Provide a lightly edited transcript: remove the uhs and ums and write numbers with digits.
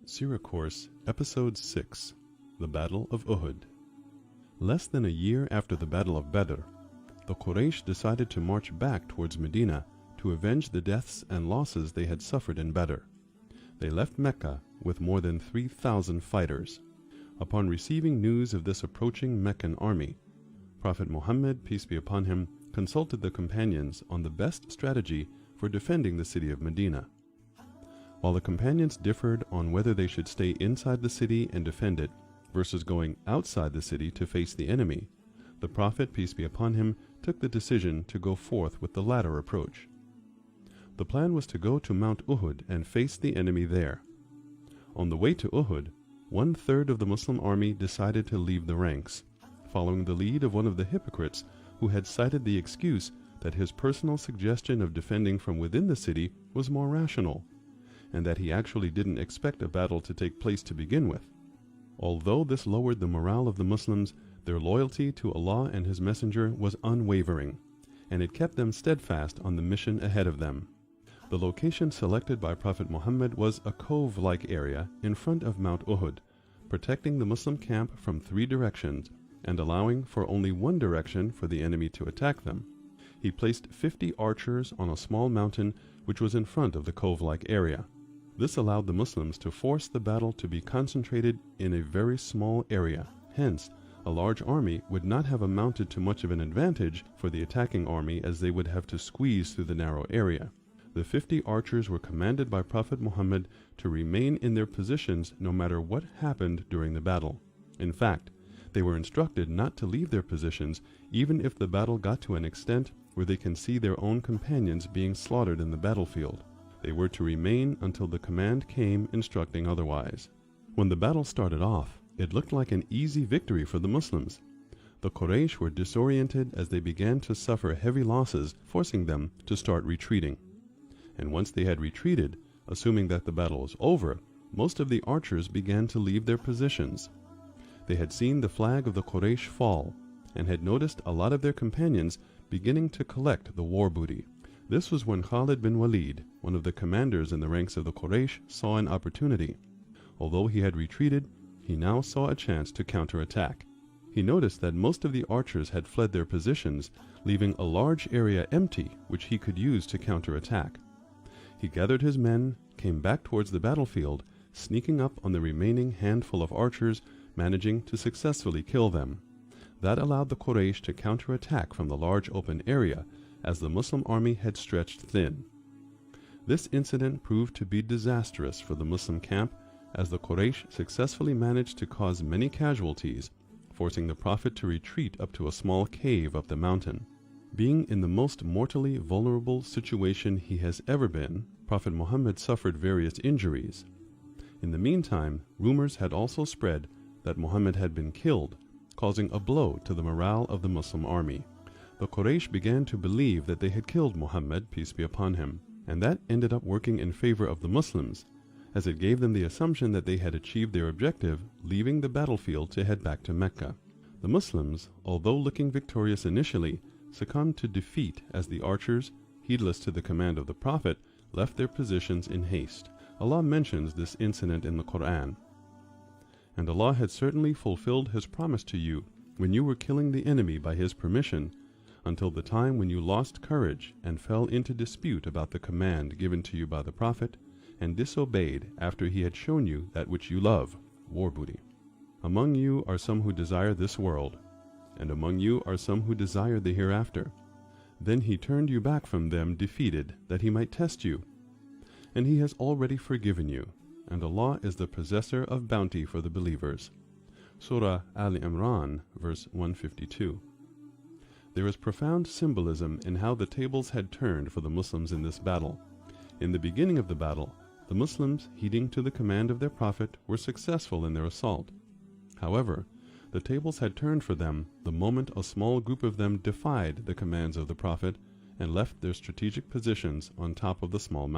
Seerah Course, Episode 6, The Battle of Uhud. Less than a year after the Battle of Badr, the Quraysh decided to march back towards Medina to avenge the deaths and losses they had suffered in Badr. They left Mecca with more than 3,000 fighters. Upon receiving news of this approaching Meccan army, Prophet Muhammad, peace be upon him, consulted the companions on the best strategy for defending the city of Medina. While the companions differed on whether they should stay inside the city and defend it versus going outside the city to face the enemy, the Prophet, peace be upon him, took the decision to go forth with the latter approach. The plan was to go to Mount Uhud and face the enemy there. On the way to Uhud, 1/3 of the Muslim army decided to leave the ranks, following the lead of one of the hypocrites who had cited the excuse that his personal suggestion of defending from within the city was more rational, and that he actually didn't expect a battle to take place to begin with. Although this lowered the morale of the Muslims, their loyalty to Allah and His Messenger was unwavering, and it kept them steadfast on the mission ahead of them. The location selected by Prophet Muhammad was a cove-like area in front of Mount Uhud, protecting the Muslim camp from 3 directions and allowing for only one direction for the enemy to attack them. He placed 50 archers on a small mountain which was in front of the cove-like area. This allowed the Muslims to force the battle to be concentrated in a very small area. Hence, a large army would not have amounted to much of an advantage for the attacking army, as they would have to squeeze through the narrow area. The 50 archers were commanded by Prophet Muhammad to remain in their positions no matter what happened during the battle. In fact, they were instructed not to leave their positions even if the battle got to an extent where they can see their own companions being slaughtered in the battlefield. They were to remain until the command came instructing otherwise. When the battle started off, it looked like an easy victory for the Muslims. The Quraysh were disoriented as they began to suffer heavy losses, forcing them to start retreating. And once they had retreated, assuming that the battle was over, most of the archers began to leave their positions. They had seen the flag of the Quraysh fall, and had noticed a lot of their companions beginning to collect the war booty. This was when Khalid bin Walid, one of the commanders in the ranks of the Quraysh, saw an opportunity. Although he had retreated, he now saw a chance to counterattack. He noticed that most of the archers had fled their positions, leaving a large area empty which he could use to counterattack. He gathered his men, came back towards the battlefield, sneaking up on the remaining handful of archers, managing to successfully kill them. That allowed the Quraysh to counterattack from the large open area, as the Muslim army had stretched thin. This incident proved to be disastrous for the Muslim camp, as the Quraysh successfully managed to cause many casualties, forcing the Prophet to retreat up to a small cave up the mountain. Being in the most mortally vulnerable situation he has ever been, Prophet Muhammad suffered various injuries. In the meantime, rumors had also spread that Muhammad had been killed, causing a blow to the morale of the Muslim army. The Quraysh began to believe that they had killed Muhammad, peace be upon him, and that ended up working in favor of the Muslims, as it gave them the assumption that they had achieved their objective, leaving the battlefield to head back to Mecca. The Muslims, although looking victorious initially, succumbed to defeat as the archers, heedless to the command of the Prophet, left their positions in haste. Allah mentions this incident in the Quran. And Allah had certainly fulfilled His promise to you when you were killing the enemy by His permission, until the time when you lost courage and fell into dispute about the command given to you by the Prophet, and disobeyed after he had shown you that which you love, war booty. Among you are some who desire this world, and among you are some who desire the hereafter. Then He turned you back from them defeated, that He might test you. And He has already forgiven you, and Allah is the possessor of bounty for the believers. Surah Al-Imran, verse 152. There is profound symbolism in how the tables had turned for the Muslims in this battle. In the beginning of the battle, the Muslims, heeding to the command of their Prophet, were successful in their assault. However, the tables had turned for them the moment a small group of them defied the commands of the Prophet and left their strategic positions on top of the small mountain.